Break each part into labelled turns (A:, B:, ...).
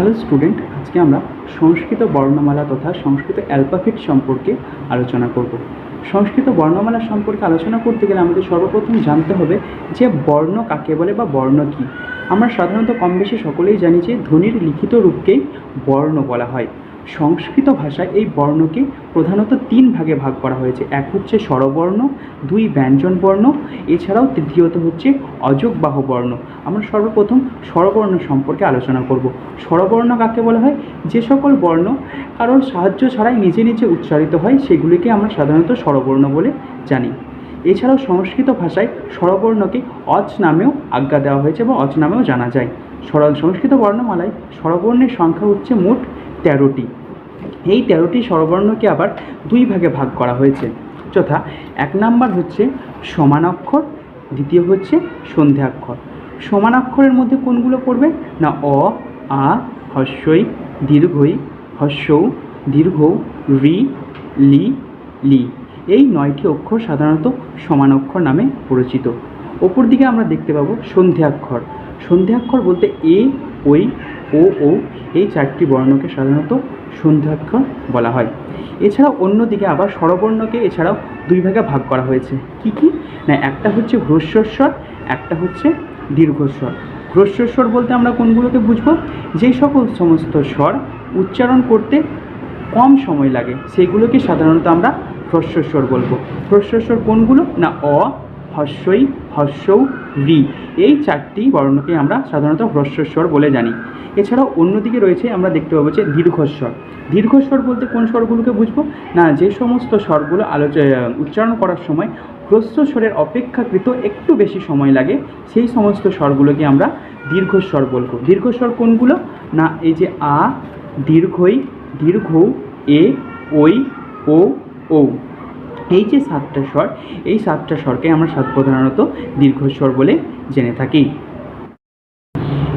A: Hello student, আজকে আমরা সংস্কৃত বর্ণমালা তথা সংস্কৃত অ্যালফাবেট সম্পর্কে আলোচনা করব। সংস্কৃত বর্ণমালা সম্পর্কে আলোচনা করতে গেলে আমাদের সর্বপ্রথম জানতে হবে যে বর্ণ কাকে বলে বা বর্ণ কী। আমরা সাধারণত কম বেশি সকলেই জানি যে ধ্বনির লিখিত রূপকেই বর্ণ বলা হয়। সংস্কৃত ভাষায় এই বর্ণকে প্রধানত তিন ভাগে ভাগ করা হয়েছে। এক হচ্ছে স্বরবর্ণ, দুই ব্যঞ্জন বর্ণ, এছাড়াও তৃতীয়ত হচ্ছে অযোগবাহ বর্ণ। আমরা সর্বপ্রথম স্বরবর্ণ সম্পর্কে আলোচনা করব। স্বরবর্ণ কাকে বলা হয়? যে সকল বর্ণ কারোর সাহায্য ছাড়াই নিজে নিজে উচ্চারিত হয় সেগুলিকে আমরা সাধারণত স্বরবর্ণ বলে জানি। এছাড়াও সংস্কৃত ভাষায় স্বরবর্ণকে অজ নামেও আজ্ঞা দেওয়া হয়েছে বা অজ নামেও জানা যায়। সংস্কৃত বর্ণমালায় স্বরবর্ণের সংখ্যা হচ্ছে মোট 13টি। এই 13টি স্বরবর্ণকে আবার দুই ভাগে ভাগ করা হয়েছে, যথা এক নাম্বার হচ্ছে সমানাক্ষর, দ্বিতীয় হচ্ছে সন্ধ্যাক্ষর। সমানাক্ষরের মধ্যে কোনগুলো পড়বে না অ, আ, হস্যই, দীর্ঘই, হস্যৌ, দীর্ঘৌ, রি, লি, লি। এই 9টি অক্ষর সাধারণত সমানাক্ষর নামে পরিচিত। অপর দিকে আমরা দেখতে পাবো সন্ধ্যাক্ষর। সন্ধ্যাক্ষর বলতে এ, ওই, ও এই 4টি বর্ণকে সাধারণত সন্ধ্যাক্ষর বলা হয়। এছাড়াও অন্যদিকে আবার স্বরবর্ণকে এছাড়াও দুই ভাগে ভাগ করা হয়েছে। কি কি না, একটা হচ্ছে হ্রস্বস্বর, একটা হচ্ছে দীর্ঘস্বর। হ্রস্বস্বর বলতে আমরা কোনগুলোকে বুঝবো? যেই সকল সমস্ত স্বর উচ্চারণ করতে কম সময় লাগে সেগুলোকে সাধারণত আমরা হ্রস্বস্বর বলবো। হ্রস্বস্বর কোনগুলো না অ, হস্যই, হস্যৌ, রি। এই 4টি বর্ণকে আমরা সাধারণত হ্রস্বস্বর বলে জানি। এছাড়াও অন্যদিকে রয়েছে আমরা দেখতে পাবো যে দীর্ঘস্বর। দীর্ঘস্বর বলতে কোন স্বরগুলোকে বুঝবো না, যে সমস্ত স্বরগুলো উচ্চারণ করার সময় হ্রস্বস্বরের অপেক্ষাকৃত একটু বেশি সময় লাগে সেই সমস্ত স্বরগুলোকে আমরা দীর্ঘস্বর বলবো। দীর্ঘস্বর কোনগুলো না, এই যে আ, দীর্ঘই, দীর্ঘৌ, এ, ওই, ও। এই যে 7টা স্বর, এই 7টা স্বরকে আমরা প্রধানত দীর্ঘস্বর বলে জেনে থাকি।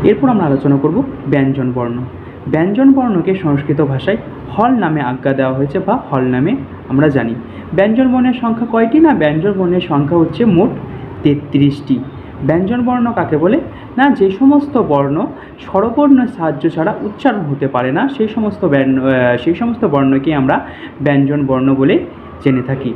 A: এরপর আমরা আলোচনা করব ব্যঞ্জন বর্ণ। ব্যঞ্জন বর্ণকে সংস্কৃত ভাষায় হল নামে আজ্ঞা দেওয়া হয়েছে বা হল নামে আমরা জানি। ব্যঞ্জন বর্ণের সংখ্যা কয়টি না, ব্যঞ্জন বর্ণের সংখ্যা হচ্ছে মোট 33টি। ব্যঞ্জন বর্ণ কাকে বলে না, যে সমস্ত বর্ণ স্বরবর্ণের সাহায্য ছাড়া উচ্চারণ হতে পারে না সেই সমস্ত বর্ণকে আমরা ব্যঞ্জন বর্ণ বলে জেনে থাকি।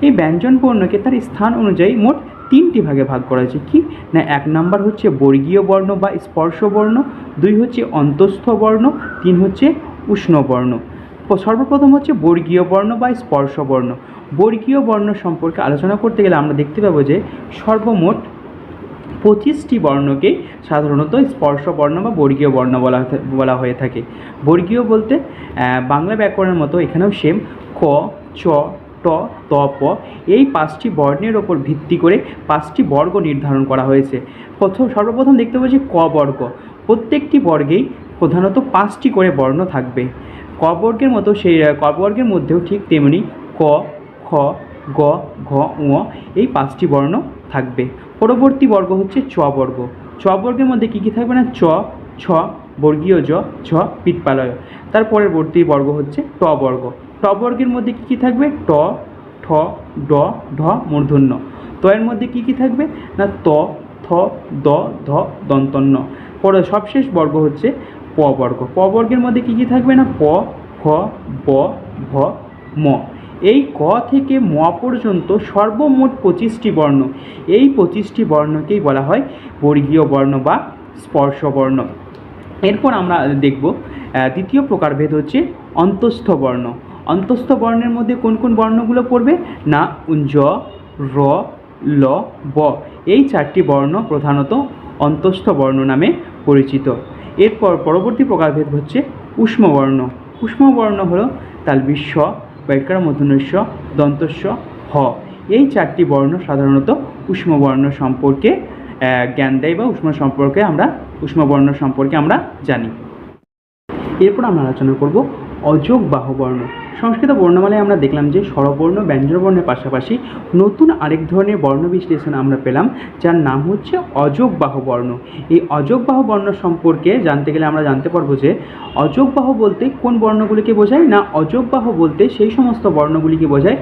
A: এই ব্যঞ্জন বর্ণকে তার স্থান অনুযায়ী মোট 3টি ভাগে ভাগ করা হয়েছে। কি না, এক নাম্বার হচ্ছে বর্গীয় বর্ণ বা স্পর্শ বর্ণ, 2 হচ্ছে অন্তঃস্থ বর্ণ, 3 হচ্ছে উষ্ণ বর্ণ। সর্বপ্রথম হচ্ছে বর্গীয় বর্ণ বা স্পর্শ বর্ণ। বর্গীয় বর্ণ সম্পর্কে আলোচনা করতে গেলে আমরা দেখতে পাবো যে সর্বমোট 25টি বর্ণকে সাধারণত স্পর্শ বর্ণ বা বর্গীয় বর্ণ বলা হয়ে থাকে। বর্গীয় বলতে বাংলা ব্যাকরণের মতো এখানেও সেম ক, চ, ট, ত, প এই 5টি বর্ণের ওপর ভিত্তি করে 5টি বর্গ নির্ধারণ করা হয়েছে। সর্বপ্রথম দেখতে পাচ্ছি ক বর্গ। প্রত্যেকটি বর্গেই প্রধানত 5টি করে বর্ণ থাকবে। ক বর্গের মতো সেই ক বর্গের মধ্যেও ঠিক তেমনি ক, খ, গ, ঘ, ঙ এই 5টি বর্ণ থাকবে। পরবর্তী বর্গ হচ্ছে চ বর্গ। চ বর্গের মধ্যে কী কী থাকবে না, চ, ছ, বর্গীয় জ, ছ, পিৎপালয়। তার পরবর্তী বর্গ হচ্ছে ট বর্গ। ট বর্গের মধ্যে কী কী থাকবে, ট, ঠ, ড, ঢ, মূর্ধন্য। ত এর মধ্যে কী কী থাকবে না, ত, থ, দ, ধ, দন্তন্য। পরে সবশেষ বর্গ হচ্ছে প বর্গ। প বর্গের মধ্যে কী কী থাকবে না, প, খ, ব, ভ, ম। এই ক থেকে ম পর্যন্ত সর্বমোট 25টি বর্ণ। এই 25টি বর্ণকেই বলা হয় বর্গীয় বর্ণ বা স্পর্শ বর্ণ। এরপর আমরা দেখব দ্বিতীয় প্রকারভেদ হচ্ছে অন্তঃস্থ বর্ণ। অন্তঃস্থ বর্ণের মধ্যে কোন কোন বর্ণগুলো পড়বে না, জ, র, ল, ব এই 4টি বর্ণ প্রধানত অন্তঃস্থ বর্ণ নামে পরিচিত। এরপর পরবর্তী প্রকারভেদ হচ্ছে উষ্ম বর্ণ। উষ্ম বর্ণ হলো তালবিস্ব, বৈকার মূর্ধন্যস্ব, দন্তস্ব, হ। এই 4টি বর্ণ সাধারণত উষ্ম বর্ণ সম্পর্কে জ্ঞান দেয় বা উষ্ম বর্ণ সম্পর্কে আমরা জানি। এরপর আমরা আলোচনা করব অযোগবাহ বর্ণ। সংস্কৃত বর্ণমালায় আমরা দেখলাম যে স্বরবর্ণ ব্যঞ্জনবর্ণের পাশাপাশি নতুন আরেক ধরনের বর্ণ বিশ্লেষণ আমরা পেলাম, যার নাম হচ্ছে অযোগবাহ বর্ণ। এই অযোগবাহ বর্ণ সম্পর্কে জানতে গেলে আমরা জানতে পারবো যে অযোগবাহ বলতে কোন বর্ণগুলিকে বোঝায় না, অযোগবাহ বলতে সেই সমস্ত বর্ণগুলিকে বোঝায়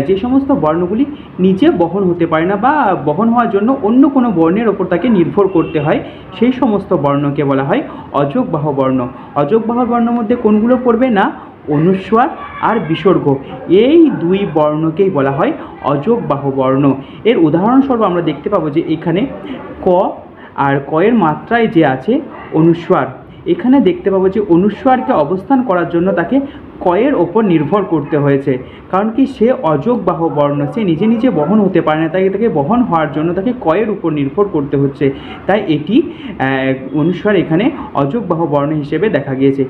A: যে সমস্ত বর্ণগুলি নিজে বহন হতে পারে না বা বহন হওয়ার জন্য অন্য কোনো বর্ণের ওপর তাকে নির্ভর করতে হয়, সেই সমস্ত বর্ণকে বলা হয় অযোগবাহ বর্ণ। অযোগবাহ বর্ণের মধ্যে কোনগুলো পড়বে না, অনুস্বার আর বিসর্গ, এই দুই বর্ণকেই বলা হয় অযোগবাহ বর্ণ। এর উদাহরণস্বরূপ আমরা দেখতে পাবো যে এখানে ক আর কয়ের মাত্রায় যে আছে অনুস্বার, এখানে দেখতে পাবো যে অনুস্বারকে অবস্থান করার জন্য তাকে কয়ের ওপর নির্ভর করতে হয়েছে, কারণ কি সে অযোগবাহ বর্ণ, সে নিজে নিজে বহন হতে পারে না, তাই তাকে বহন হওয়ার জন্য তাকে কয়ের উপর নির্ভর করতে হচ্ছে, তাই এটি অনুস্বার এখানে অযোগবাহ বর্ণ হিসেবে দেখা গিয়েছে।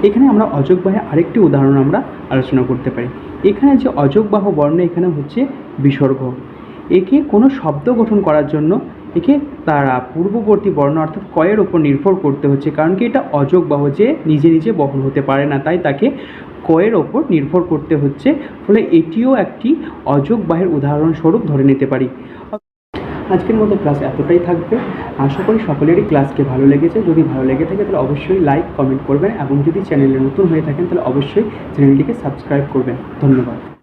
A: এখানে আমরা অযোগবাহের আরেকটি উদাহরণ আমরা আলোচনা করতে পারি। এখানে যে অযোগবাহ বর্ণ এখানে হচ্ছে বিসর্গ, একে কোনো শব্দ গঠন করার জন্য একে তারা পূর্ববর্তী বর্ণ অর্থাৎ কয়ের ওপর নির্ভর করতে হচ্ছে, কারণ কি এটা অযোগবাহ, যে নিজে নিজে বহন হতে পারে না, তাই তাকে কয়ের ওপর নির্ভর করতে হচ্ছে, ফলে এটিও একটি অযোগবাহের উদাহরণস্বরূপ ধরে নিতে পারি। আজকের মতো ক্লাস এতটাই থাকবে। আশা করি সকলেরই ক্লাসকে ভালো লেগেছে। যদি ভালো লেগে থাকে তাহলে অবশ্যই লাইক কমেন্ট করবেন এবং যদি চ্যানেলে নতুন হয়ে থাকেন তাহলে অবশ্যই চ্যানেলটিকে সাবস্ক্রাইব করবেন। ধন্যবাদ।